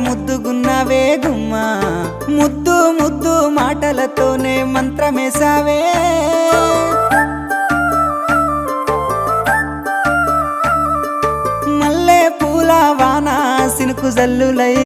ముద్దుగున్నావే గుమ్మా ముద్దు ముద్దు మాటలతోనే మంత్రమేసావే మల్లె పూల వాన సినుకు జల్లులై